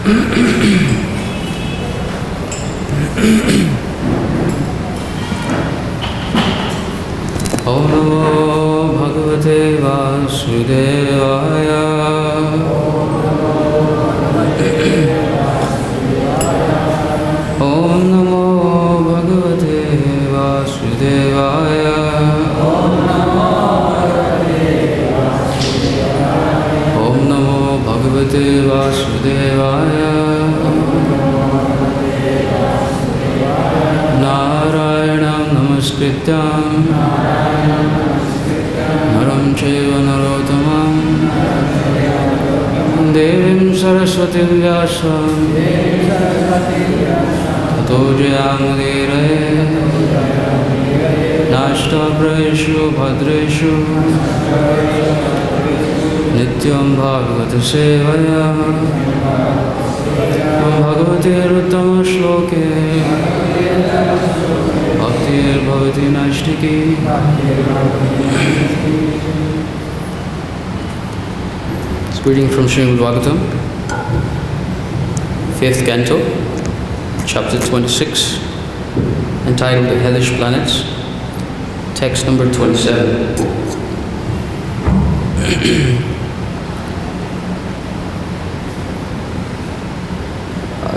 Om Namo Bhagavate Vasudevaya. Om Namo Bhagavate Vasudevaya. Om Namo Bhagavate Vasudevaya. Narayanam Namaskrityam Naram Chaiva Narottamam Devim Saraswatim Vyasam Tato Jayamudire Nashtapraeshu Bhadreshu Nityam Bhagavata Sevaya Bhagavate Ruttama Shloke Bhaktir Bhavati Nashtiki. It's reading from Srimad Bhagavatam, 5th Canto, Chapter 26, entitled The Hellish Planets, text number 27.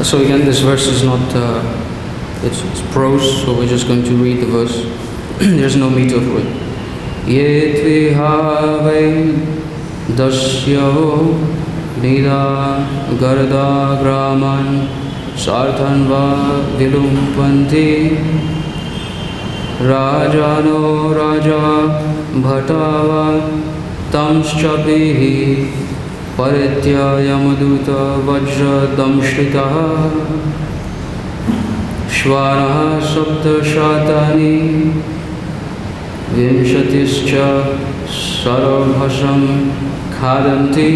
So again, this verse is not, it's prose, so we're just going to read the verse. There's no meter for it. Yet we have a dasyo nida garda graman sarthan va vilumpanti rajano raja bhatava tamschapihi paritya yamaduta vajra damshritaha Shvaraha sapta shatani vimshatischa sarabhasam khadanti.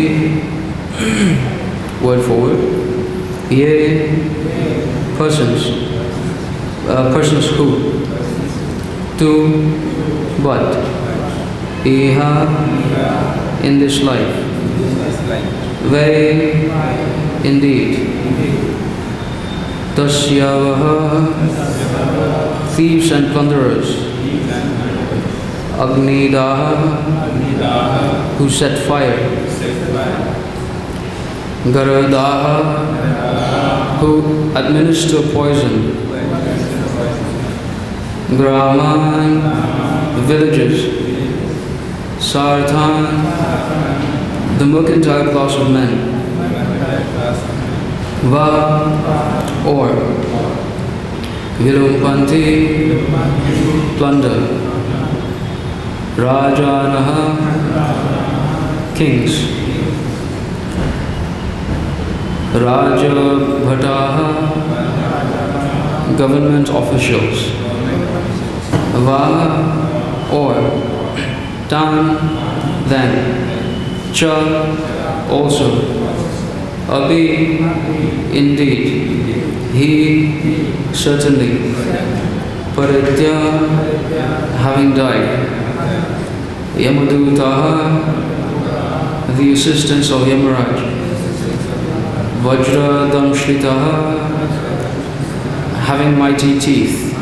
Word for word. Ye persons who do but iha in this life, they indeed Tasyavaha, thieves and plunderers, Agnidaha, who set fire, Garadaha, who administer poison, Graman, villages, Sarthan, the mercantile class of men, Va, or Vilumpanti, plunder, Rajanaha, kings, Rajabhataha, government officials, Va, or Tan, then, Cha, also, Abhi, indeed, he, certainly, Paritya, having died, Yamadutaha, the assistants of Yamaraj, Vajra Damshritaha, having mighty teeth,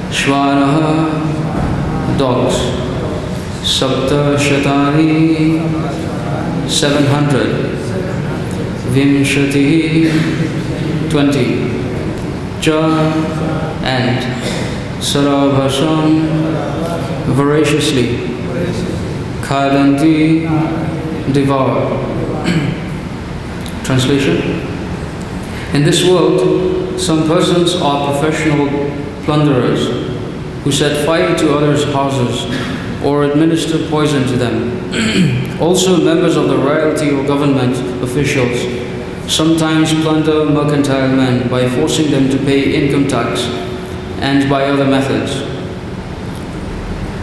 Shvaraha, dogs, Sapta Shatani, 700, Vimshati, 20, Cha, and Sarabhasam, voraciously, Khadanti, devour. Translation. In this world, some persons are professional plunderers who set fire to others' houses or administer poison to them. Also, members of the royalty or government officials sometimes plunder mercantile men by forcing them to pay income tax and by other methods.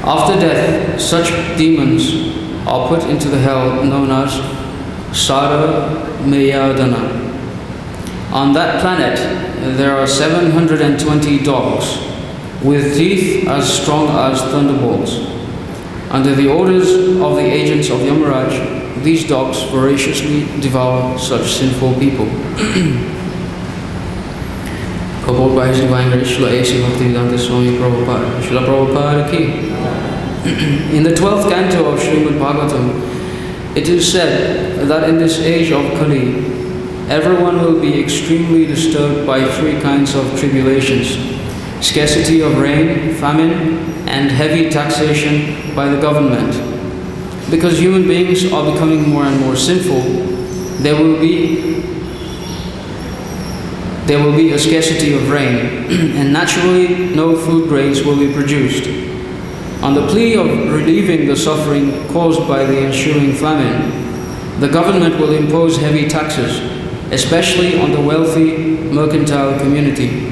After death, such demons are put into the hell known as Sara Mayadana. On that planet, there are 720 dogs with teeth as strong as thunderbolts. Under the orders of the agents of Yamaraj, these dogs voraciously devour such sinful people. Purport by His Divine Grace, Srila A.C. Bhaktivedanta Swami Prabhupada. Srila Prabhupada ki. In the 12th canto of Srimad Bhagavatam, it is said that in this age of Kali, everyone will be extremely disturbed by three kinds of tribulations: scarcity of rain, famine, and heavy taxation by the government. Because human beings are becoming more and more sinful, there will be a scarcity of rain, and naturally no food grains will be produced. On the plea of relieving the suffering caused by the ensuing famine, the government will impose heavy taxes, especially on the wealthy mercantile community.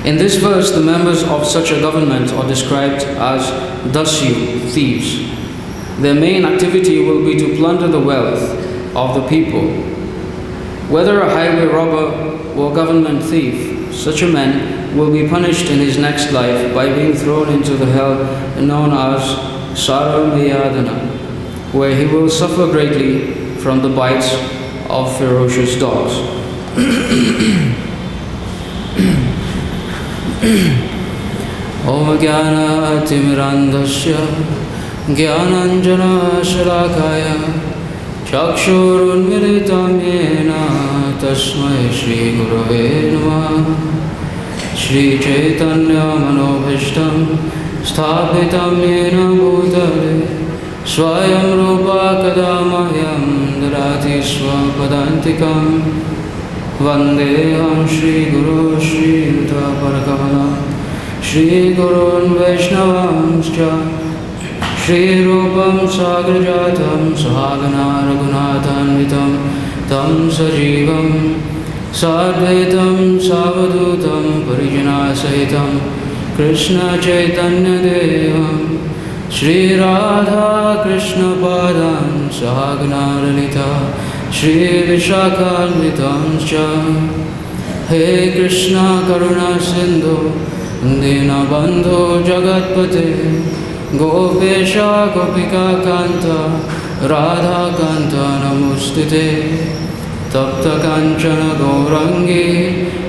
In this verse, the members of such a government are described as dasyu, thieves. Their main activity will be to plunder the wealth of the people. Whether a highway robber or government thief, such a man will be punished in his next life by being thrown into the hell known as Sarameyadana, where he will suffer greatly from the bites of ferocious dogs. Om Jnana Timirandasya Jnananjana Shalakaya Chakshurunmilitam Yena Tasmai Shri Gurave Namah. Shri Chaitanya Manobhishtam Sthapitam Yena Bhutale Swayam Rupa Kadamahyam Darati Swapadantikam Vandeham Shri Guru Shri Yuta Parakamala Shri Gurun Vaishnavamscha Shri Rupam Sagrajatam Sahagana Raghunathanvitam Tam Sajivam Sadvaitam Savadutam Parijana Sahitam Krishna Chaitanya Devam Shri Radha Krishna Padan Sahagana Lalita Shri Vishakhalvitam Cha He Krishna Karuna Sindhu Dinabandhu Jagatpate Gopesha Gopika Kanta Radha Kanta Namustite Tapta Kanchana Gaurangi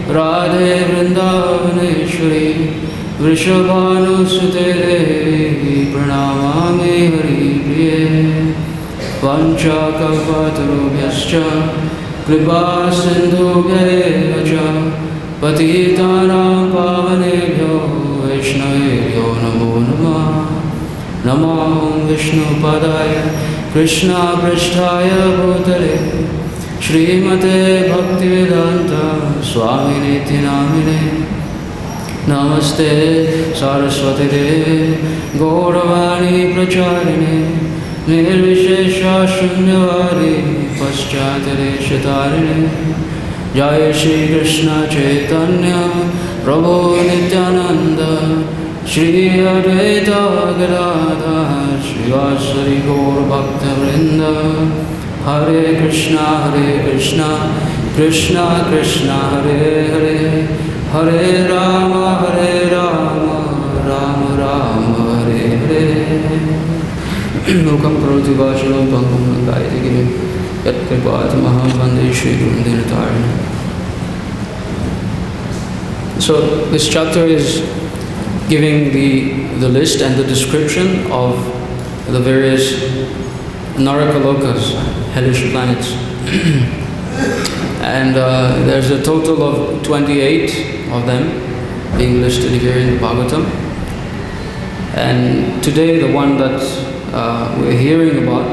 Radhe Vrindavaneshwari Vrishabhanusute Devi Pranamami Hari Priye Vancha Kalpatarubhyascha Kripa Sindhubhya Evacha Patitanam Pavanebhyo Vaishnavebhyo Namo Namah. Namo Vishnu Padaya Krishna Pristhaya Bhutale Srimate Bhaktivedanta Swami Niti Namine Namaste Saraswati Devi Gauravani Pracharine Nirvishesha Shunyavadi Paschatare Shatarine Jai Shri Krishna Chaitanya Prabhu Nityananda Shri Advaita Gadadhar Shri Vasari Gaur Bhakta Vrinda Hare Krishna Krishna Krishna Hare Hare Hare Rama Rama Rama Hare Hare Mukam Karoti Vacharam Pangam Nandayati Giri Yat Kripat Maham Vande Shri Guru Dinatarana. So this chapter is giving the list and the description of the various Narakalokas, hellish planets. And there's a total of 28 of them being listed here in the Bhagavatam. And today the one that we're hearing about,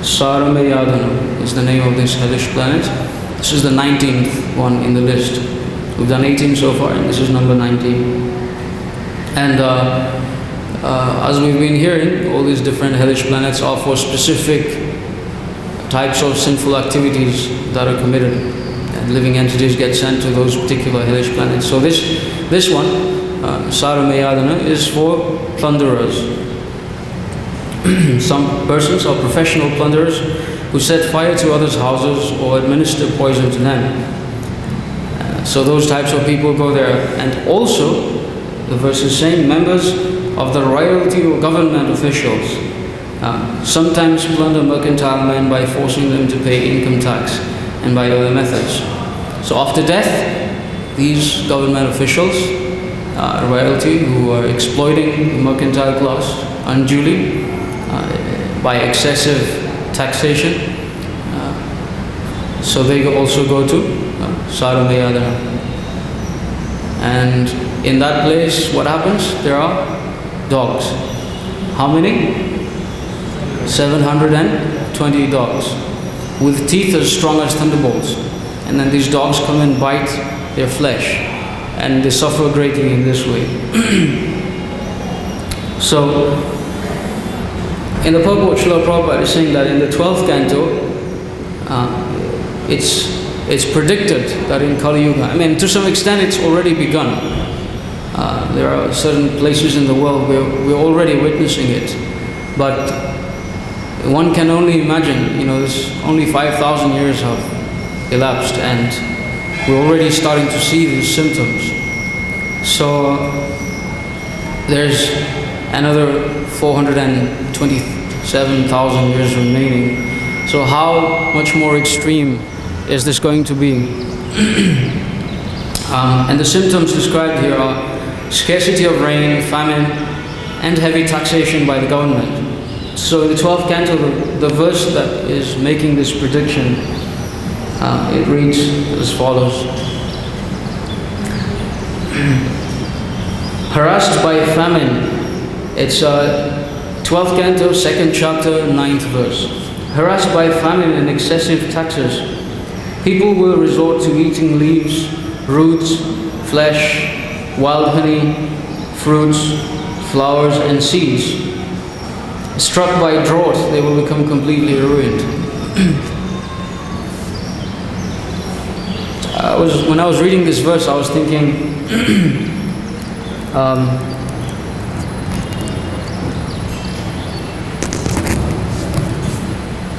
Sarameyadana is the name of this hellish planet. This is the 19th one in the list. We've done 18 so far, and this is number 19. And as we've been hearing, all these different hellish planets are for specific types of sinful activities that are committed, and living entities get sent to those particular hellish planets. So this one, Sarameyadana, is for plunderers. Some persons are professional plunderers who set fire to others' houses or administer poison to them. So those types of people go there. And also, the verse is saying, members of the royalty or government officials sometimes plunder mercantile men by forcing them to pay income tax and by other methods. So after death, these government officials, royalty, who are exploiting the mercantile class unduly by excessive taxation, so they also go to Sarumayadana. And in that place, what happens? There are dogs. How many? 720 dogs, with teeth as strong as thunderbolts. And then these dogs come and bite their flesh, and they suffer greatly in this way. So, in the purport, Srila Prabhupada is saying that in the 12th canto, it's predicted that in Kali Yuga, I mean, to some extent it's already begun. There are certain places in the world where we're already witnessing it. But one can only imagine, there's only 5,000 years have elapsed and we're already starting to see these symptoms. So there's another 427,000 years remaining. So how much more extreme is this going to be? And the symptoms described here are scarcity of rain, famine, and heavy taxation by the government. So in the 12th canto, the verse that is making this prediction, it reads as follows. Harassed by famine, it's 12th canto, 2nd chapter, 9th verse. Harassed by famine and excessive taxes, people will resort to eating leaves, roots, flesh, wild honey, fruits, flowers, and seeds. Struck by drought, they will become completely ruined. When I was reading this verse, I was thinking, it's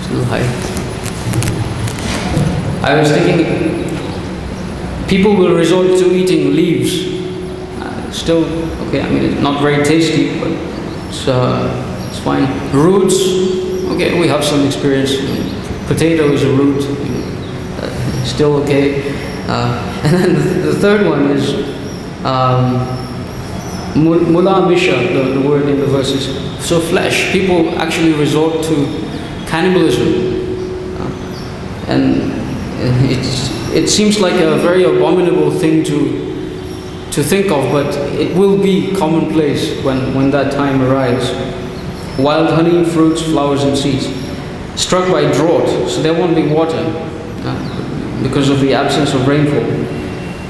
a little high. I was thinking, people will resort to eating leaves. Still, okay, I mean, it's not very tasty, but it's fine. Roots, okay, we have some experience. Potato is a root, still okay. And then the third one is mula misha, the word in the verses. So flesh, people actually resort to cannibalism. And it seems like a very abominable thing to think of, but it will be commonplace when that time arrives. Wild honey, fruits, flowers, and seeds. Struck by drought, so there won't be water because of the absence of rainfall.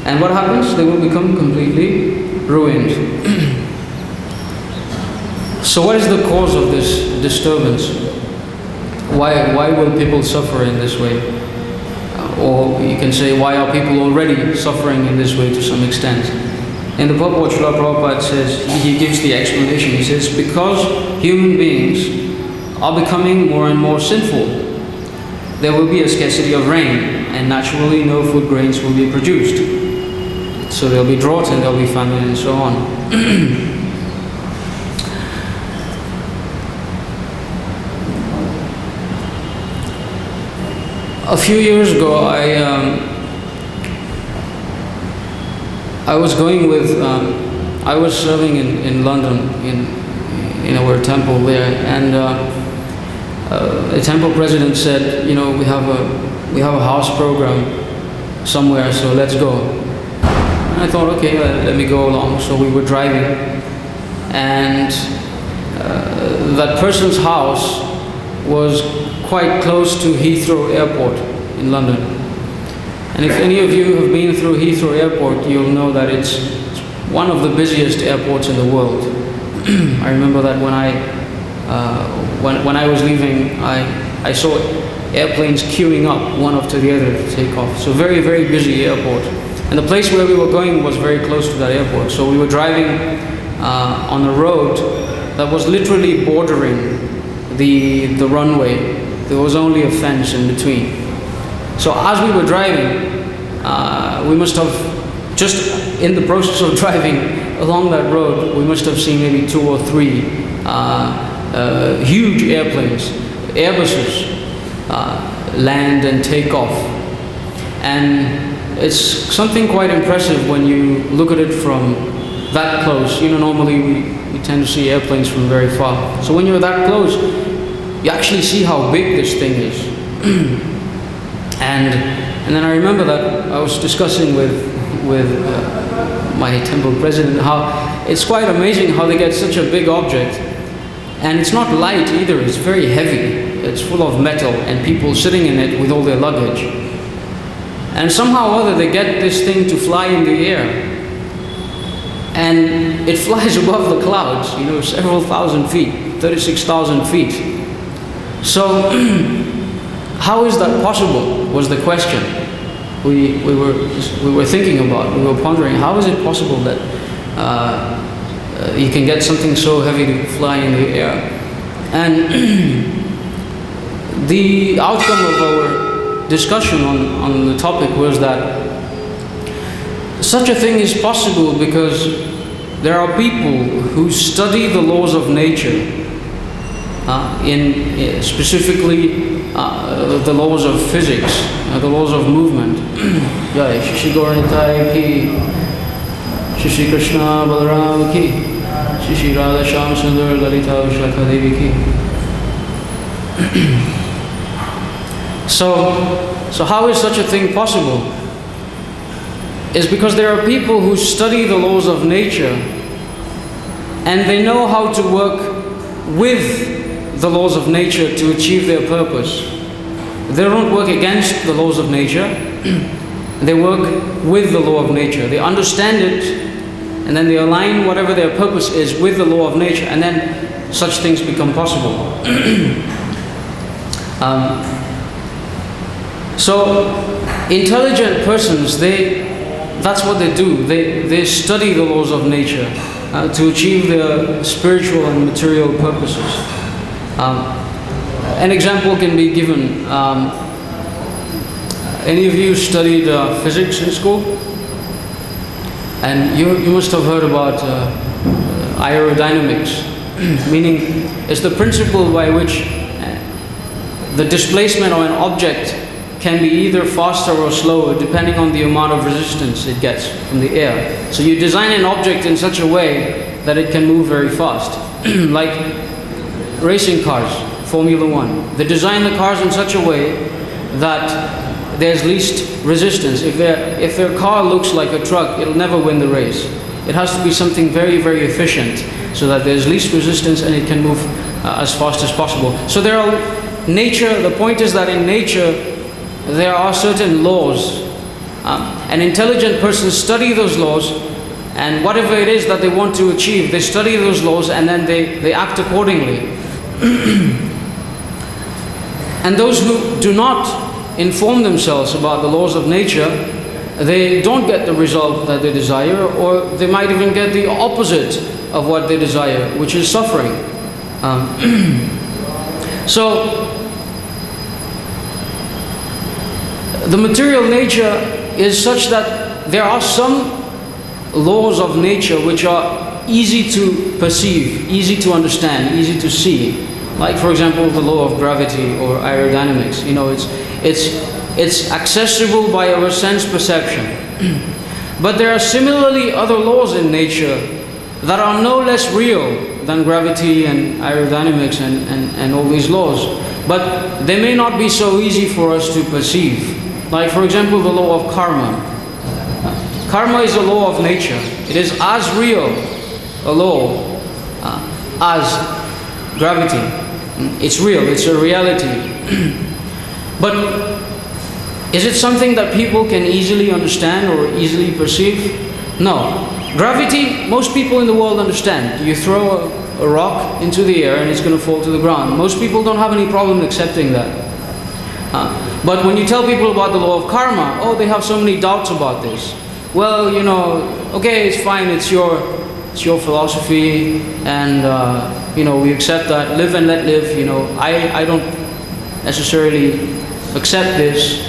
And what happens? They will become completely ruined. So what is the cause of this disturbance? Why will people suffer in this way? Or you can say, why are people already suffering in this way to some extent? In the purport, Srila Prabhupada says, he gives the explanation. He says, because human beings are becoming more and more sinful, there will be a scarcity of rain, and naturally no food grains will be produced. So there will be drought and there will be famine and so on. A few years ago, I was going with, I was serving in London in our temple there, and the temple president said, we have a house program somewhere, so let's go. And I thought, okay, let me go along. So we were driving, and that person's house was quite close to Heathrow Airport in London. And if any of you have been through Heathrow Airport, you'll know that it's one of the busiest airports in the world. I remember that when I was leaving, I saw airplanes queuing up one after the other to take off. So very, very busy airport. And the place where we were going was very close to that airport. So we were driving on a road that was literally bordering the runway. There was only a fence in between. So as we were driving, we must have, just in the process of driving, along that road, we must have seen maybe 2 or 3 huge airplanes, Airbuses, land and take off. And it's something quite impressive when you look at it from that close. Normally we tend to see airplanes from very far. So when you're that close, you actually see how big this thing is. And then I remember that I was discussing with my temple president how it's quite amazing how they get such a big object, and it's not light either, it's very heavy. It's full of metal and people sitting in it with all their luggage. And somehow or other they get this thing to fly in the air. And it flies above the clouds, several thousand feet, 36,000 feet. So, how is that possible, was the question we were thinking about. We were pondering, how is it possible that you can get something so heavy to fly in the air? And the outcome of our discussion on the topic was that such a thing is possible because there are people who study the laws of nature, specifically the laws of physics, the laws of movement. Jai Shri Gauranitai ki, Shri Krishna Balaram ki, Shri Radha Shyam Sundar Lalita Vishakha Devi ki. So how is such a thing possible? Is because there are people who study the laws of nature and they know how to work with the laws of nature to achieve their purpose. They don't work against the laws of nature, they work with the law of nature. They understand it and then they align whatever their purpose is with the law of nature, and then such things become possible. So intelligent persons, that's what they do. They study the laws of nature to achieve their spiritual and material purposes. An example can be given. Any of you studied physics in school? And you must have heard about aerodynamics, meaning it's the principle by which the displacement of an object can be either faster or slower depending on the amount of resistance it gets from the air. So you design an object in such a way that it can move very fast. Like racing cars, Formula 1. They design the cars in such a way that there's least resistance. If their car looks like a truck, it'll never win the race. It has to be something very, very efficient so that there's least resistance and it can move as fast as possible. So the point is that in nature, there are certain laws. An intelligent person study those laws, and whatever it is that they want to achieve, they study those laws and then they act accordingly. And those who do not inform themselves about the laws of nature, they don't get the result that they desire, or they might even get the opposite of what they desire, which is suffering. So the material nature is such that there are some laws of nature which are easy to perceive, easy to understand, easy to see. Like, for example, the law of gravity or aerodynamics. It's accessible by our sense perception. But there are similarly other laws in nature that are no less real than gravity and aerodynamics and all these laws. But they may not be so easy for us to perceive. Like, for example, the law of karma. Karma is a law of nature. It is as real a law as gravity. It's real, it's a reality. But is it something that people can easily understand or easily perceive? No. Gravity, most people in the world understand. You throw a rock into the air and it's going to fall to the ground. Most people don't have any problem accepting that. But when you tell people about the law of karma, they have so many doubts about this. Well, okay, it's fine, it's your philosophy, and we accept that, live and let live. I don't necessarily accept this.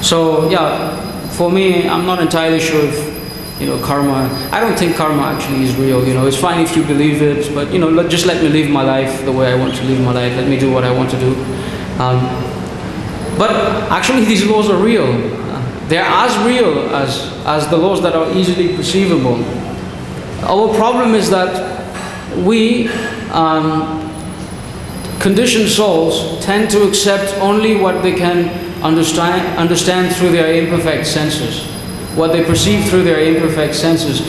So yeah, for me, I'm not entirely sure karma. I don't think karma actually is real. It's fine if you believe it, but just let me live my life the way I want to live my life. Let me do what I want to do. But actually, these laws are real. They're as real as the laws that are easily perceivable. Our problem is that we, conditioned souls, tend to accept only what they can understand through their imperfect senses, what they perceive through their imperfect senses.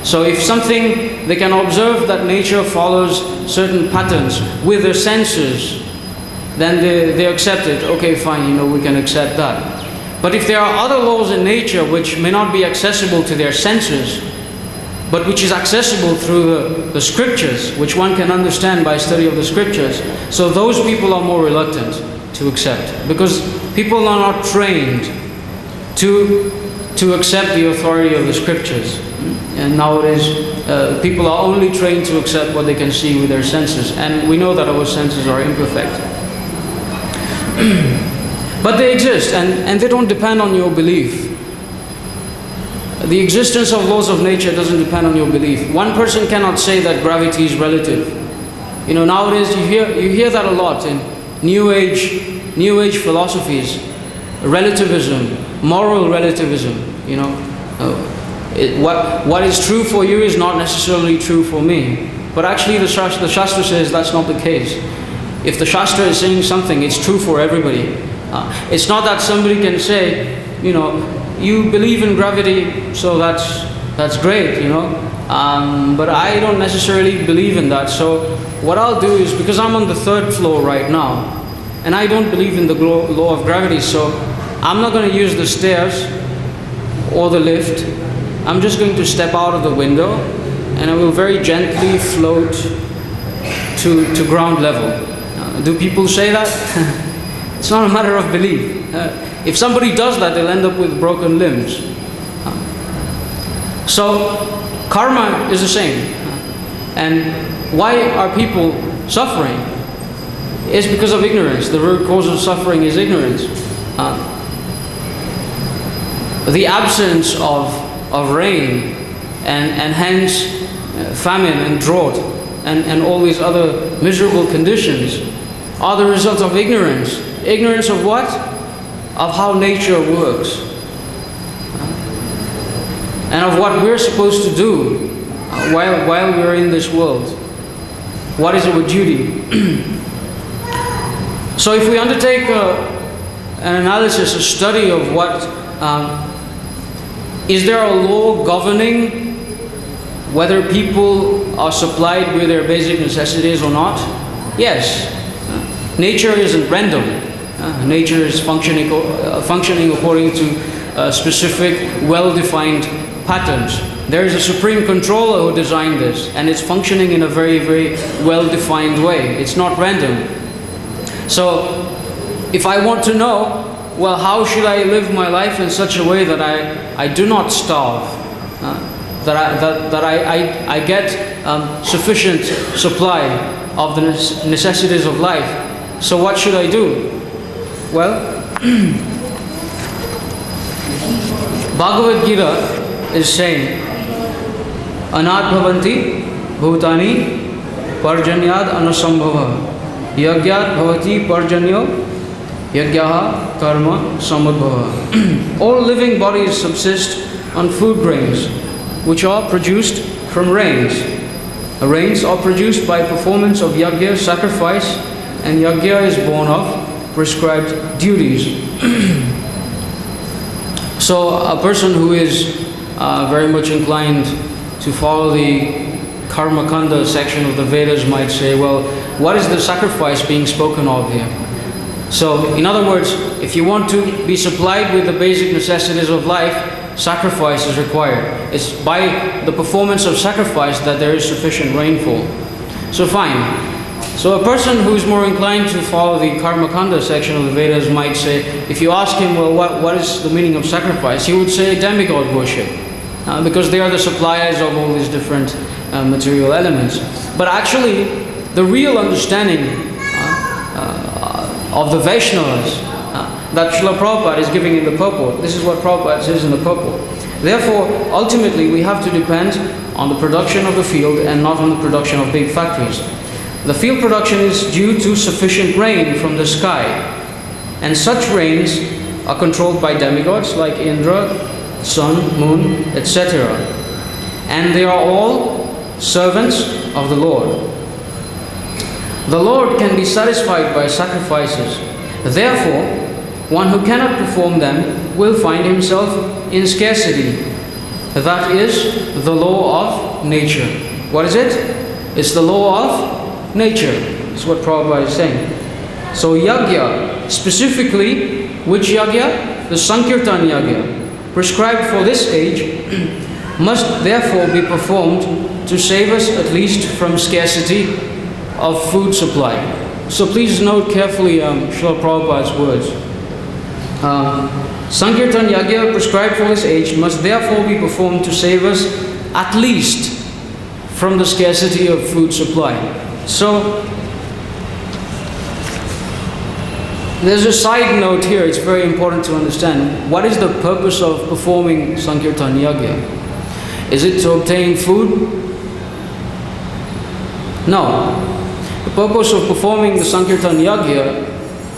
So if something, they can observe that nature follows certain patterns with their senses, then they accept it. Okay, fine, we can accept that. But if there are other laws in nature which may not be accessible to their senses, but which is accessible through the scriptures, which one can understand by study of the scriptures, so those people are more reluctant to accept, because people are not trained to accept the authority of the scriptures. And nowadays, people are only trained to accept what they can see with their senses, and we know that our senses are imperfect. But they exist, and they don't depend on your belief. The existence of laws of nature doesn't depend on your belief. One person cannot say that gravity is relative. Nowadays you hear that a lot in New Age philosophies. Relativism, moral relativism. What is true for you is not necessarily true for me. But actually, the Shastra says that's not the case. If the Shastra is saying something, it's true for everybody. It's not that somebody can say, you believe in gravity, so that's great, but I don't necessarily believe in that. So what I'll do is, because I'm on the 3rd floor right now, and I don't believe in the law of gravity, so I'm not going to use the stairs or the lift. I'm just going to step out of the window, and I will very gently float to ground level. Do people say that? It's not a matter of belief. If somebody does that, they'll end up with broken limbs. So, karma is the same. And why are people suffering? It's because of ignorance. The root cause of suffering is ignorance. The absence of rain, and hence famine and drought, and all these other miserable conditions are the result of ignorance. Ignorance of what? Of how nature works, and of what we're supposed to do while we're in this world. What is our duty? So if we undertake an analysis, a study of what, is there a law governing whether people are supplied with their basic necessities or not? Yes. Nature isn't random. Nature is functioning according to specific, well-defined patterns. There is a supreme controller who designed this, and it's functioning in a very, very well-defined way. It's not random. So, if I want to know, well, how should I live my life in such a way that I do not starve, that I get sufficient supply of the necessities of life? So what should I do? Well, Bhagavad Gita is saying, Anat bhavanti bhutani parjanyad anusambhava yagyat bhavati parjanyo yagyaha karma samudbhava. All living bodies subsist on food grains, which are produced from rains. The rains are produced by performance of yagya, sacrifice, and yagya is born of prescribed duties. So a person who is very much inclined to follow the Karma Kanda section of the Vedas might say, well, what is the sacrifice being spoken of here? So, in other words, if you want to be supplied with the basic necessities of life, sacrifice is required. It's by the performance of sacrifice that there is sufficient rainfall. So fine. So a person who is more inclined to follow the Karma Kanda section of the Vedas might say, if you ask him, well, what is the meaning of sacrifice? He would say demigod worship, because they are the suppliers of all these different material elements. But actually, the real understanding of the Vaishnavas that Srila Prabhupada is giving in the purport, this is what Prabhupada says in the purport. Therefore, ultimately, we have to depend on the production of the field and not on the production of big factories. The field production is due to sufficient rain from the sky, and such rains are controlled by demigods like Indra, sun, moon, etc. And they are all servants of the Lord. The Lord can be satisfied by sacrifices. Therefore, one who cannot perform them will find himself in scarcity. That is the law of nature. What is it? It's the law of nature. That's what Prabhupada is saying. So yagya, specifically, which yagya? The Sankirtan yagya, prescribed for this age, must therefore be performed to save us at least from scarcity of food supply. So please note carefully Srila Prabhupada's words. Sankirtan Yagya prescribed for this age must therefore be performed to save us at least from the scarcity of food supply. So there's a side note here, it's very important to understand. What is the purpose of performing Sankirtan Yagya? Is it to obtain food? No. The purpose of performing the Sankirtan Yagya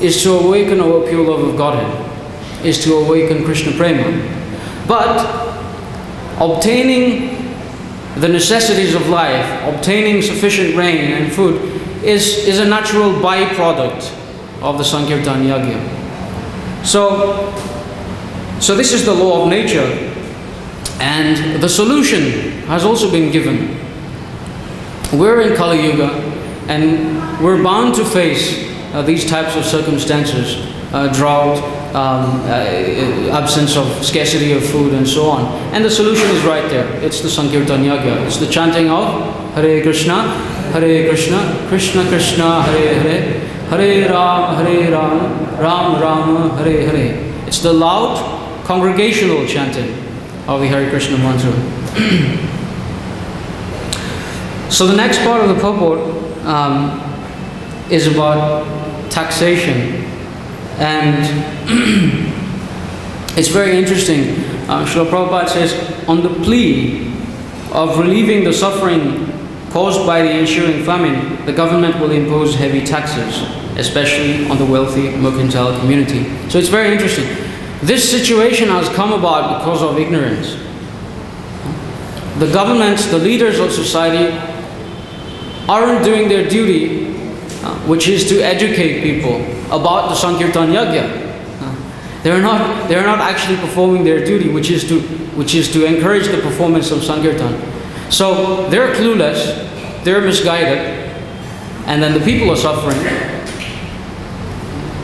is to awaken our pure love of Godhead, is to awaken Krishna Prema. But obtaining the necessities of life, obtaining sufficient rain and food is a natural byproduct of the Sankirtan Yagya. So this is the law of nature, and the solution has also been given. We're in Kali Yuga, and we're bound to face these types of circumstances, drought, absence of scarcity of food, and so on. And the solution is right there. It's the Sankirtan Yagya. It's the chanting of Hare Krishna, Krishna Krishna, Hare Hare, Hare Ram, Ram Ram, Hare Hare. It's the loud congregational chanting of the Hare Krishna mantra. So the next part of the purport is about taxation, and it's very interesting. Srila Prabhupada says, on the plea of relieving the suffering caused by the ensuing famine, the government will impose heavy taxes, especially on the wealthy mercantile community. So it's very interesting. This situation has come about because of ignorance. The governments, the leaders of society, aren't doing their duty, which is to educate people about the Sankirtan Yagya. They're not actually performing their duty, which is to encourage the performance of Sankirtan. So they're clueless, they're misguided, and then the people are suffering.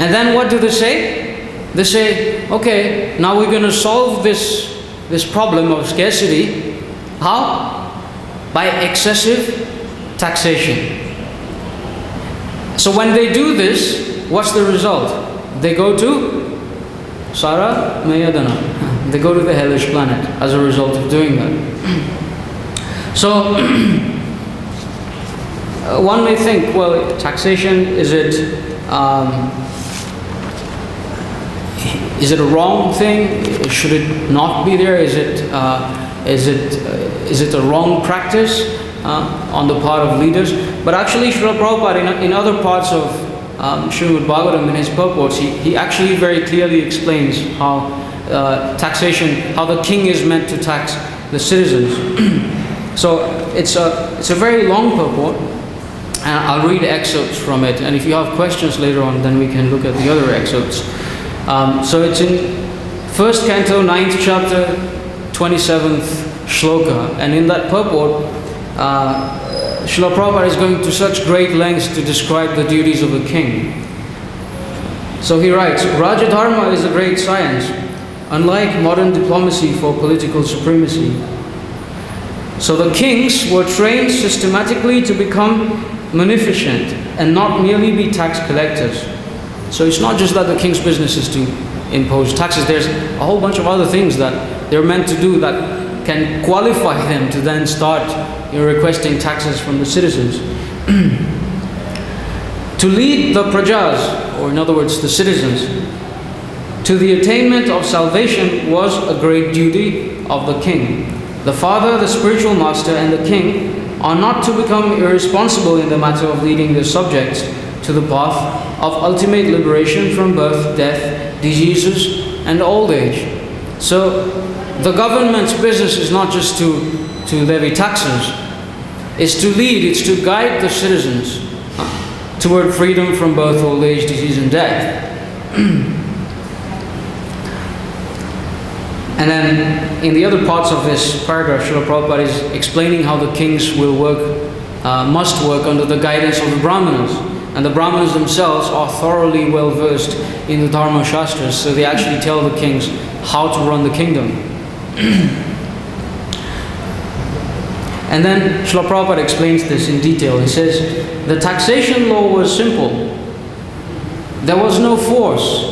And then what do they say? They say, okay, now we're going to solve this problem of scarcity. How? By excessive taxation. So when they do this, what's the result? They go to Sara Mayadana. They go to the hellish planet as a result of doing that. So one may think, well, taxation, is it a wrong thing? Should it not be there? Is it a wrong practice on the part of leaders? But actually, Srila Prabhupada, in other parts of Srimad Bhagavatam, in his purports, he actually very clearly explains how taxation, how the king is meant to tax the citizens. So it's a very long purport, and I'll read excerpts from it. And if you have questions later on, then we can look at the other excerpts. So it's in 1st Canto, 9th chapter, 27th shloka, and in that purport, Srila Prabhupada is going to such great lengths to describe the duties of a king. So he writes, Raja Dharma is a great science, unlike modern diplomacy for political supremacy. So the kings were trained systematically to become munificent and not merely be tax collectors. So it's not just that the king's business is to impose taxes. There's a whole bunch of other things that they're meant to do that can qualify them to then start requesting taxes from the citizens. To lead the prajas, or in other words, the citizens, to the attainment of salvation was a great duty of the king. The father, the spiritual master, and the king are not to become irresponsible in the matter of leading their subjects to the path of ultimate liberation from birth, death, diseases, and old age. So the government's business is not just to levy taxes, it's to lead, it's to guide the citizens toward freedom from birth, old age, disease, and death. And then in the other parts of this paragraph, Srila Prabhupada is explaining how the kings will must work under the guidance of the Brahmanas. And the Brahmanas themselves are thoroughly well versed in the Dharma Shastras, so they actually tell the kings how to run the kingdom. And then Srila Prabhupada explains this in detail. He says, the taxation law was simple. There was no force,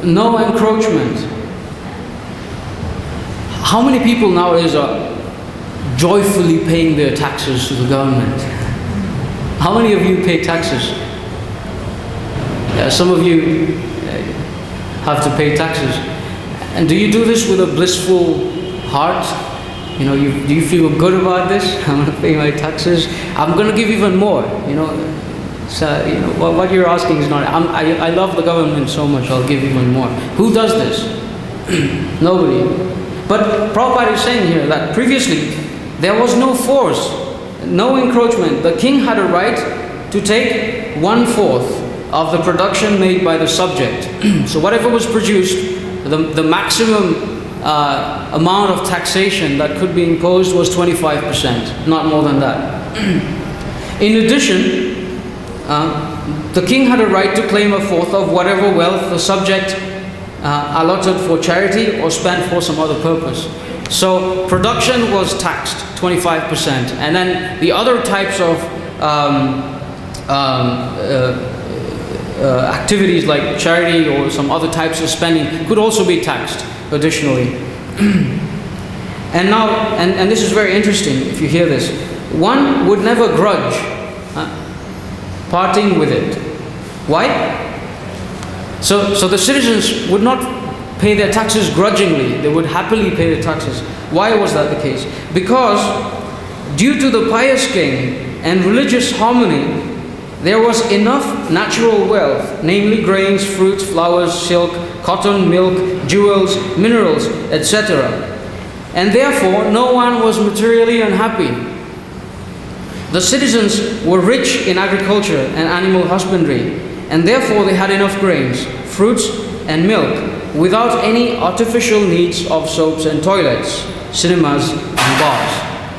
no encroachment. How many people nowadays are joyfully paying their taxes to the government? How many of you pay taxes? Yeah, some of you have to pay taxes. And do you do this with a blissful heart? Do you feel good about this? I'm going to pay my taxes. I'm going to give even more. So what you're asking is not. I love the government so much. I'll give even more. Who does this? Nobody. But Prabhupada is saying here that previously there was no force, no encroachment. The king had a right to take 1/4 of the production made by the subject. So whatever was produced, the maximum amount of taxation that could be imposed was 25%, not more than that. In addition, the king had a right to claim 1/4 of whatever wealth the subject allotted for charity or spent for some other purpose. So production was taxed 25%, and then the other types of activities like charity or some other types of spending could also be taxed additionally. And now, and this is very interesting if you hear this, one would never grudge parting with it. Why? So the citizens would not pay their taxes grudgingly. They would happily pay their taxes. Why was that the case? Because due to the pious king and religious harmony, there was enough natural wealth, namely grains, fruits, flowers, silk, cotton, milk, jewels, minerals, etc. And therefore, no one was materially unhappy. The citizens were rich in agriculture and animal husbandry, and therefore they had enough grains, fruits, and milk, without any artificial needs of soaps and toilets, cinemas, and bars.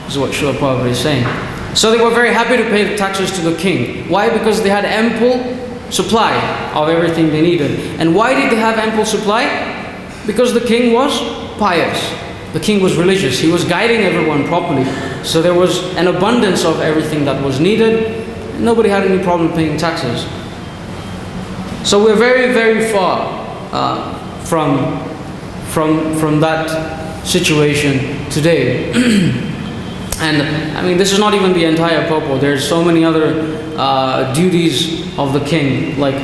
This is what Srila Prabhupada is saying. So they were very happy to pay the taxes to the king. Why? Because they had ample supply of everything they needed. And why did they have ample supply? Because the king was pious. The king was religious. He was guiding everyone properly. So there was an abundance of everything that was needed. Nobody had any problem paying taxes. So we're very, very far from that situation today. And I mean, this is not even the entire purport. There's so many other duties of the king, like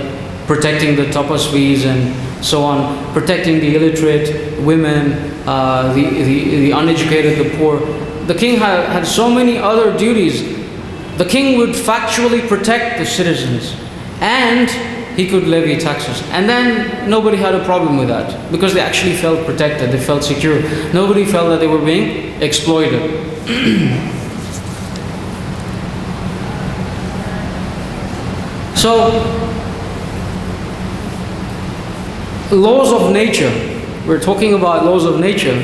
protecting the tapasvis and so on, protecting the illiterate, women, the uneducated, the poor. The king had so many other duties. The king would factually protect the citizens, and he could levy taxes. And then nobody had a problem with that, because they actually felt protected, they felt secure. Nobody felt that they were being exploited. So, laws of nature. We're talking about laws of nature.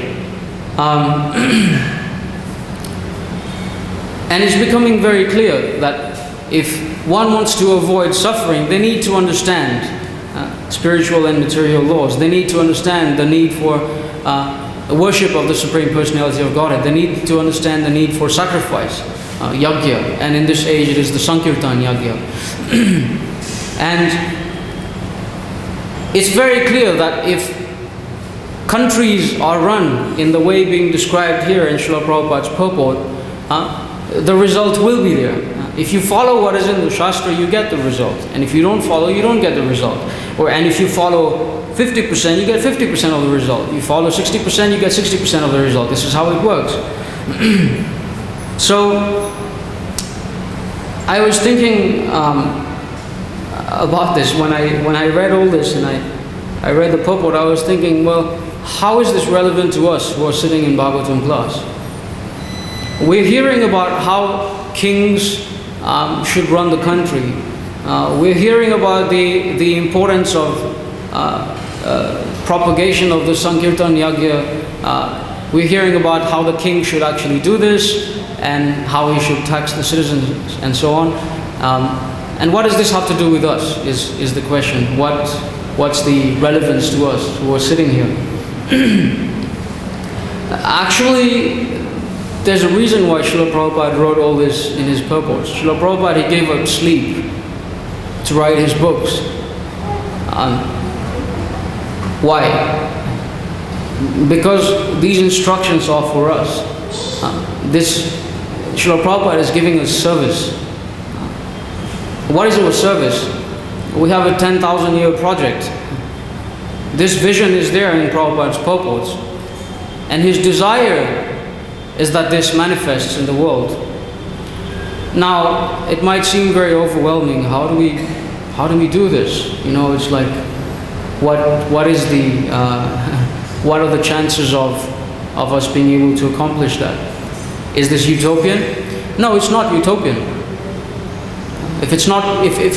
And it's becoming very clear that if one wants to avoid suffering, they need to understand spiritual and material laws. They need to understand the need for worship of the Supreme Personality of Godhead. They need to understand the need for sacrifice, yajna. And in this age, it is the Sankirtan yajna. And it's very clear that if countries are run in the way being described here in Srila Prabhupada's purport, the result will be there. If you follow what is in the Shastra, you get the result. And if you don't follow, you don't get the result. And if you follow 50%, you get 50% of the result. You follow 60%, you get 60% of the result. This is how it works. So, I was thinking about this when I read all this, and I read the purport. I was thinking, well, how is this relevant to us who are sitting in Bhagavatam class? We're hearing about how kings should run the country. We're hearing about the importance of propagation of the Sankirtan Yagya. We're hearing about how the king should actually do this, and how he should tax the citizens, and so on. And what does this have to do with us, is the question. What's the relevance to us who are sitting here? Actually, there's a reason why Srila Prabhupada wrote all this in his purports. Srila Prabhupada, he gave up sleep to write his books. Why? Because these instructions are for us. This Srila Prabhupada is giving us service. What is our service? We have a 10,000-year project. This vision is there in Prabhupada's purports. And his desire is that this manifests in the world. Now, it might seem very overwhelming. How do we do this? It's like, what are the chances of us being able to accomplish that? Is this utopian? No, it's not utopian. If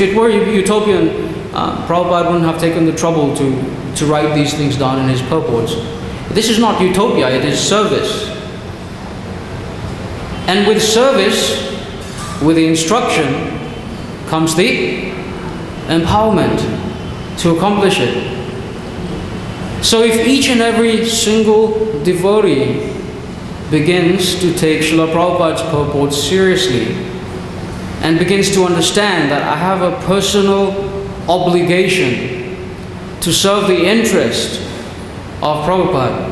it were utopian, Prabhupada wouldn't have taken the trouble to write these things down in his purports. This is not utopia, it is service. And with service, with the instruction, comes the empowerment to accomplish it. So if each and every single devotee begins to take Srila Prabhupada's purports seriously, and begins to understand that I have a personal obligation to serve the interest of Prabhupada,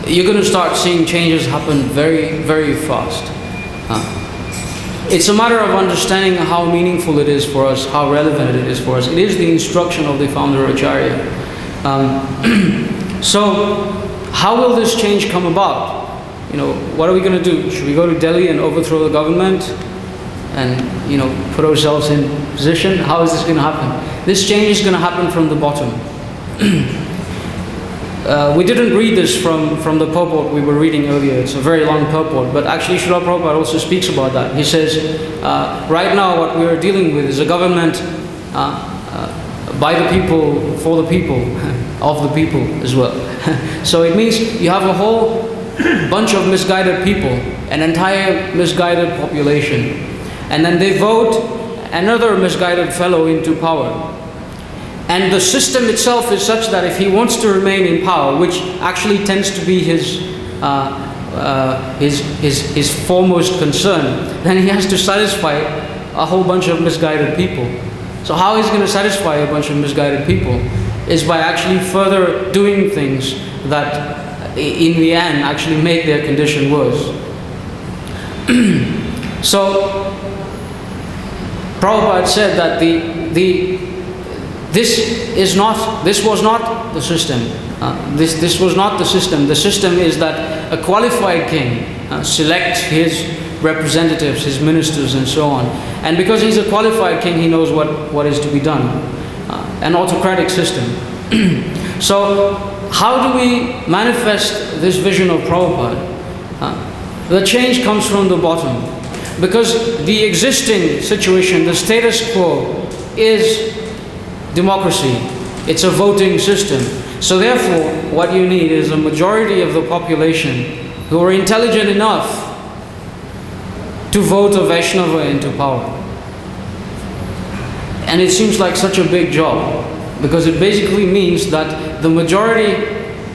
you're going to start seeing changes happen very, very fast. It's a matter of understanding how meaningful it is for us, how relevant it is for us. It is the instruction of the founder Acharya. So, how will this change come about? What are we going to do? Should we go to Delhi and overthrow the government and, put ourselves in position? How is this going to happen? This change is going to happen from the bottom. We didn't read this from the purport we were reading earlier. It's a very long purport, but actually Srila Prabhupada also speaks about that. He says, right now what we are dealing with is a government by the people, for the people, of the people as well. So it means you have a whole bunch of misguided people, an entire misguided population, and then they vote another misguided fellow into power. And the system itself is such that if he wants to remain in power, which actually tends to be his foremost concern, then he has to satisfy a whole bunch of misguided people. So how he's going to satisfy a bunch of misguided people is by actually further doing things that in the end actually make their condition worse. So Prabhupada said that this was not the system. This was not the system. The system is that a qualified king selects his representatives, his ministers, and so on. And because he's a qualified king, he knows what is to be done. An autocratic system. So, how do we manifest this vision of Prabhupada? The change comes from the bottom. Because the existing situation, the status quo, is democracy. It's a voting system. So therefore, what you need is a majority of the population who are intelligent enough to vote a Vaishnava into power. And it seems like such a big job, because it basically means that the majority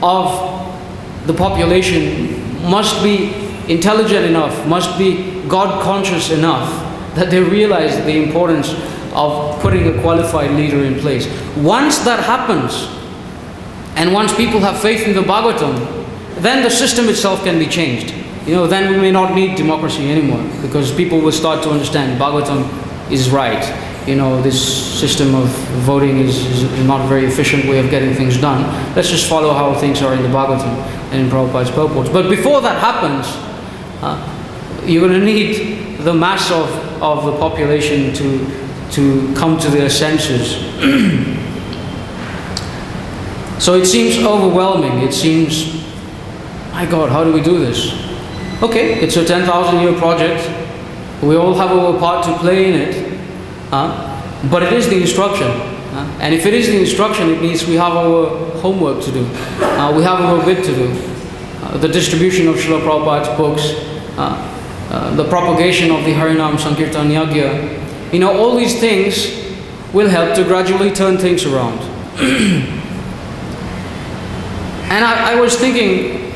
of the population must be intelligent enough, must be God conscious enough that they realize the importance of putting a qualified leader in place. Once that happens, and once people have faith in the Bhagavatam, then the system itself can be changed. Then we may not need democracy anymore, because people will start to understand Bhagavatam is right. this system of voting is not a very efficient way of getting things done. Let's just follow how things are in the Bhagavatam and in Prabhupada's purports. But before that happens, you're going to need the mass of the population to come to their senses. So it seems overwhelming. It seems, my God, how do we do this? Okay, it's a 10,000-year project. We all have our part to play in it. But it is the instruction. And if it is the instruction, it means we have our homework to do. We have our bit to do. The distribution of Srila Prabhupada's books, the propagation of the Harinam Sankirtan Yagya, all these things will help to gradually turn things around. And I was thinking,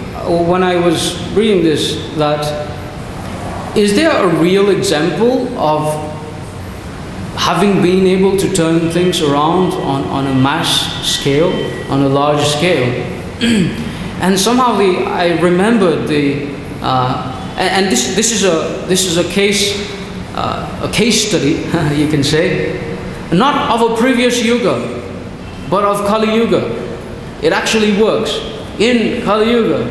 when I was reading this, that is there a real example of having been able to turn things around on a mass scale, on a large scale? And somehow I remembered and this is a case study, you can say, not of a previous yuga, but of Kali Yuga. It actually works. In Kali Yuga,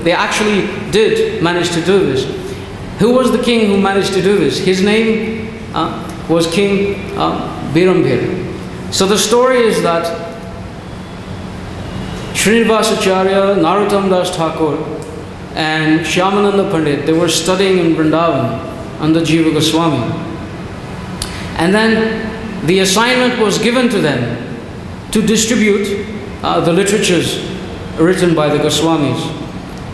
they actually did manage to do this. Who was the king who managed to do this? His name was King Virambhir. So the story is that Srinivasacharya, Narottam Das Thakur, and Shyamananda Pandit, they were studying in Vrindavan under Jiva Goswami. And then the assignment was given to them to distribute the literatures written by the Goswamis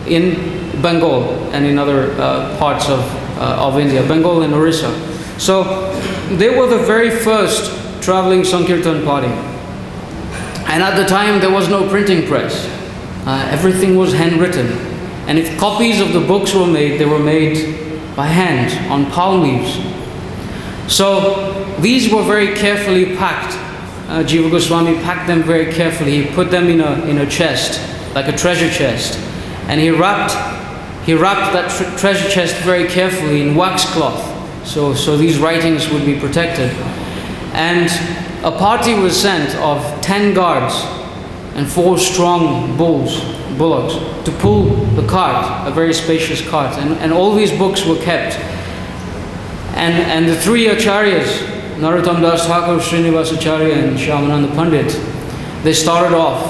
in Bengal and in other parts of India, Bengal and Orissa. So they were the very first traveling Sankirtan party. And at the time there was no printing press. Everything was handwritten. And if copies of the books were made, they were made by hand on palm leaves. So these were very carefully packed. Jiva Goswami packed them very carefully. He put them in a chest, like a treasure chest. And he wrapped that treasure chest very carefully in wax cloth. So these writings would be protected. And a party was sent of 10 guards and 4 strong bullocks to pull the cart, a very spacious cart. And all these books were kept. And the 3 acharyas, Narottam Das Thakur, Srinivasacharya and Shyamananda Pandit, they started off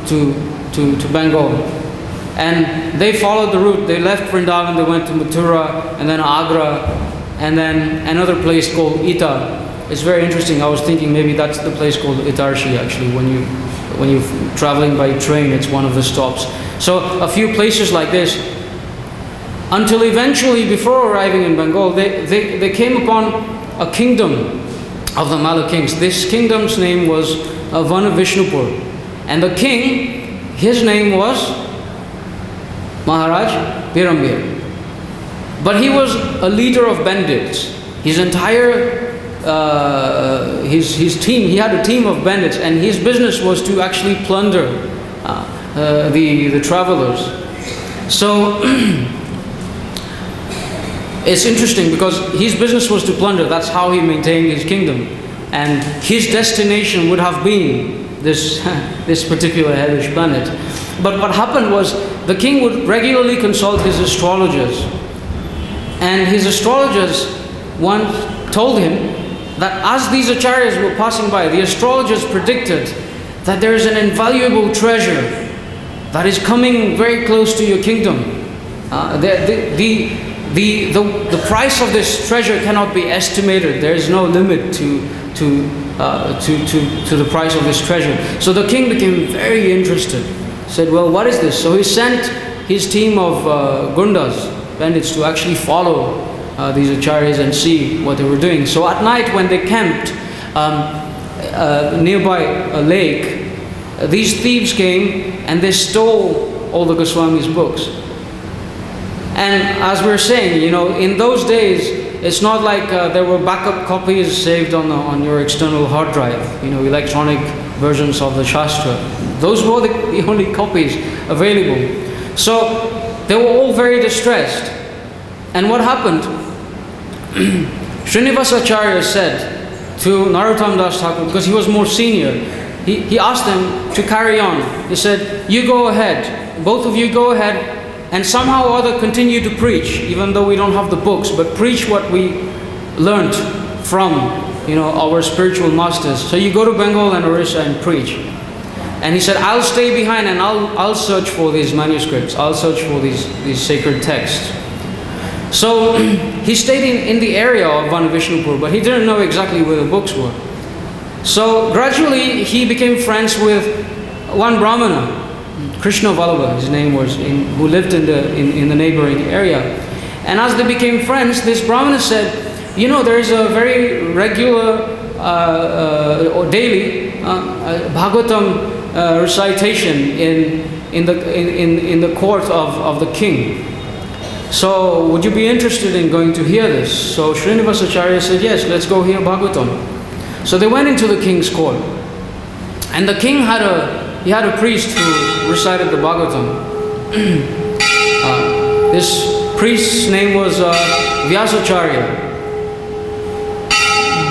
to Bengal. And they followed the route. They left Vrindavan, they went to Mathura, and then Agra, and then another place called Ita. It's very interesting. I was thinking maybe that's the place called Itarshi actually. When you're traveling by train, it's one of the stops. So a few places like this. Until eventually, before arriving in Bengal, they came upon a kingdom of the Malla kings. This kingdom's name was Vana Vishnupur. And the king, his name was Maharaj Virambhir. But he was a leader of bandits. His entire his team, he had a team of bandits, and his business was to actually plunder the travelers. So it's interesting because his business was to plunder. That's how he maintained his kingdom, and his destination would have been this particular hellish planet. But what happened was the king would regularly consult his astrologers, and his astrologers once told him that as these acharyas were passing by, the astrologers predicted that there is an invaluable treasure that is coming very close to your kingdom. The price of this treasure cannot be estimated. There is no limit to the price of this treasure. So the king became very interested. Said, well, what is this? So he sent his team of gundas, bandits, to actually follow these acharyas and see what they were doing. So at night when they camped nearby a lake, these thieves came and they stole all the Goswami's books. And as we're saying, in those days, it's not like there were backup copies saved on your external hard drive, electronic versions of the Shastra. Those were the only copies available. So they were all very distressed. And what happened? Srinivasacharya said to Narottam Das Thakur, because he was more senior, he asked them to carry on. He said, you go ahead, both of you go ahead, and somehow or other continue to preach, even though we don't have the books, but preach what we learnt from our spiritual masters. So you go to Bengal and Orissa and preach. And he said, I'll stay behind and I'll search for these manuscripts. I'll search for these sacred texts. So he stayed in the area of Vanavishnupur, but he didn't know exactly where the books were. So gradually he became friends with one Brahmana, Krishna Vallabha, his name was, who lived in the neighboring area. And as they became friends, this Brahmana said, there is a very regular or daily Bhagavatam recitation in the court of the king. So would you be interested in going to hear this? So Srinivasacharya said, yes, let's go hear Bhagavatam. So they went into the king's court. And the king had a priest who recited the Bhagavatam. This priest's name was Vyasacharya.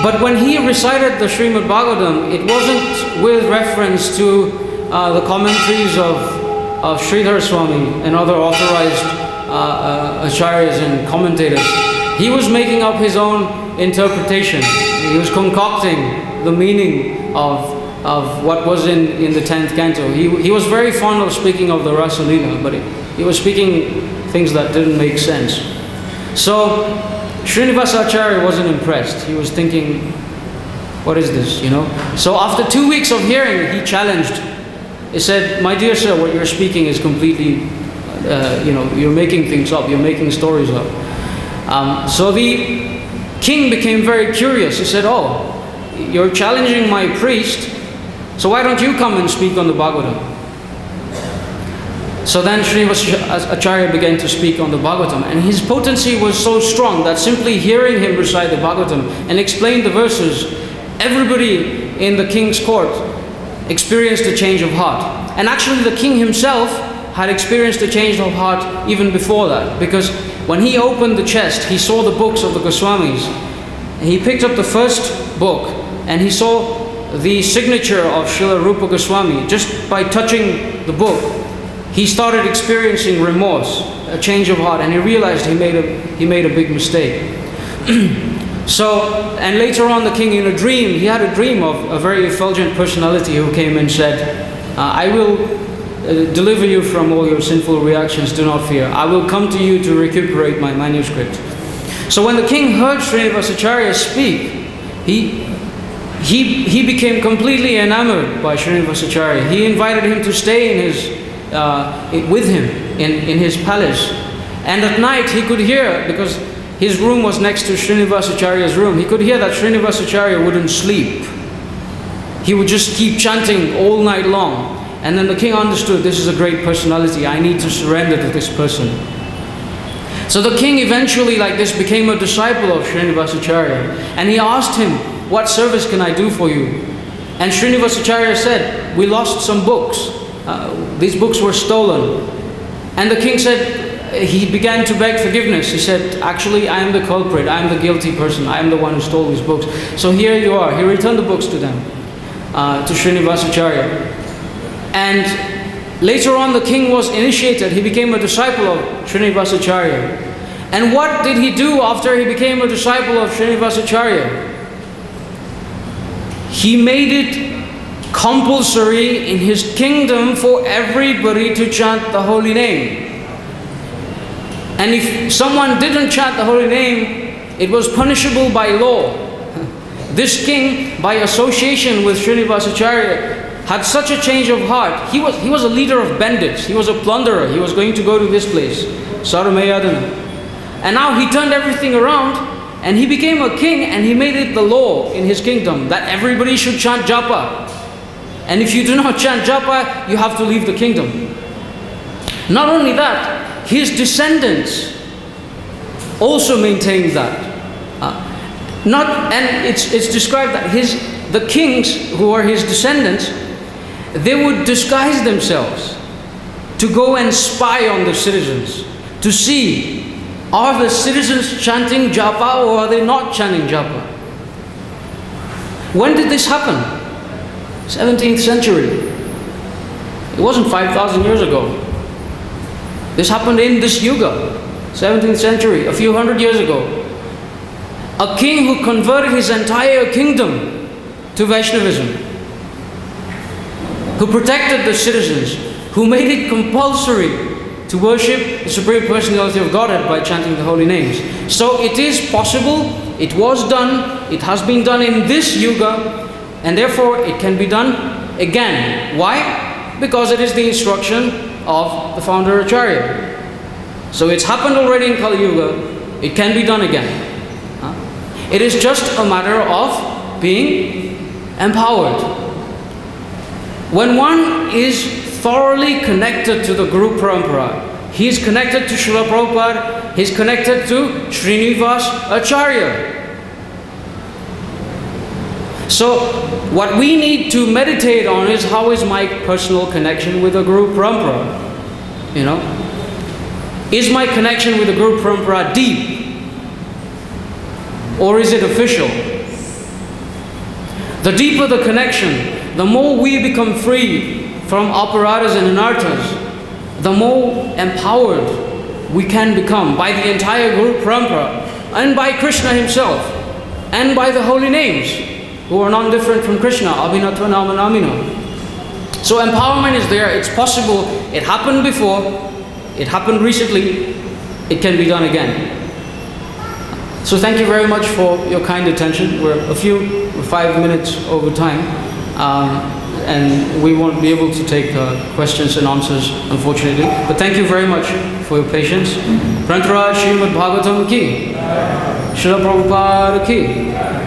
But when he recited the Srimad Bhagavatam, it wasn't with reference to the commentaries of Sridhar Swami and other authorized acharyas and commentators. He was making up his own interpretation. He was concocting the meaning of what was in the 10th canto. He was very fond of speaking of the Rasa Leela, but he was speaking things that didn't make sense. So Srinivasacharya wasn't impressed. He was thinking, what is this, So after 2 weeks of hearing, he challenged. He said, my dear sir, what you're speaking is completely, you're making things up, you're making stories up. So the king became very curious. He said, oh, you're challenging my priest, so why don't you come and speak on the Bhagavatam? So then Srinivasacharya began to speak on the Bhagavatam, and his potency was so strong that simply hearing him recite the Bhagavatam and explain the verses, everybody in the king's court experienced a change of heart. And actually the king himself had experienced a change of heart even before that, because when he opened the chest, he saw the books of the Goswamis. He picked up the first book and he saw the signature of Srila Rupa Goswami. Just by touching the book, he started experiencing remorse, a change of heart, and he realized he made a big mistake. So, and later on the king in a dream, he had a dream of a very effulgent personality who came and said, I will deliver you from all your sinful reactions, do not fear. I will come to you to recuperate my manuscript. So when the king heard Srinivasacharya speak, he became completely enamored by Srinivasacharya. He invited him to stay with him in his palace. And at night he could hear, because his room was next to Srinivasacharya's room, he could hear that Srinivasacharya wouldn't sleep. He would just keep chanting all night long. And then the king understood, this is a great personality, I need to surrender to this person. So the king eventually, like this, became a disciple of Srinivasacharya. And he asked him, what service can I do for you? And Srinivasacharya said, we lost some books. These books were stolen. And the king said, he began to beg forgiveness. He said, actually, I am the culprit, I am the guilty person, I am the one who stole these books. So here you are. He returned the books to them, to Srinivasacharya. And later on the king was initiated. He became a disciple of Srinivasacharya. And what did he do after he became a disciple of Srinivasacharya? He made it compulsory in his kingdom for everybody to chant the holy name. And if someone didn't chant the holy name, it was punishable by law. This king, by association with Srinivasacharya, had such a change of heart. He was a leader of bandits. He was a plunderer. He was going to go to this place, Saramayadana. And now he turned everything around and he became a king, and he made it the law in his kingdom that everybody should chant japa. And if you do not chant japa, you have to leave the kingdom. Not only that, his descendants also maintained that. And it's described that the kings who are his descendants, they would disguise themselves to go and spy on the citizens, to see Are the citizens chanting japa or are they not chanting japa? When did this happen? 17th century. It wasn't 5,000 years ago. This happened in this yuga, 17th century, a few hundred years ago. A king who converted his entire kingdom to Vaishnavism, who protected the citizens, who made it compulsory to worship the Supreme Personality of Godhead by chanting the holy names. So it is possible, it was done, it has been done in this yuga, and therefore it can be done again. Why? Because it is the instruction of the founder Acharya. So it's happened already in Kali Yuga, it can be done again. It is just a matter of being empowered. When one is thoroughly connected to the Guru Parampara, he is connected to Srila Prabhupada, he is connected to Srinivas Acharya. So what we need to meditate on is, how is my personal connection with the Guru Parampara? You know? Is my connection with the Guru Parampara deep? Or is it official? The deeper the connection, the more we become free from aparatas and anarthas, the more empowered we can become by the entire Guru Parampara, and by Krishna himself, and by the holy names, who are non-different from Krishna, Abhinatva Namanamino. So empowerment is there, it's possible, it happened before, it happened recently, it can be done again. So thank you very much for your kind attention. We're 5 minutes over time, and we won't be able to take questions and answers, unfortunately. But thank you very much for your patience. Prantara Srimad Bhagavatam ki, Srila Prabhupada ki.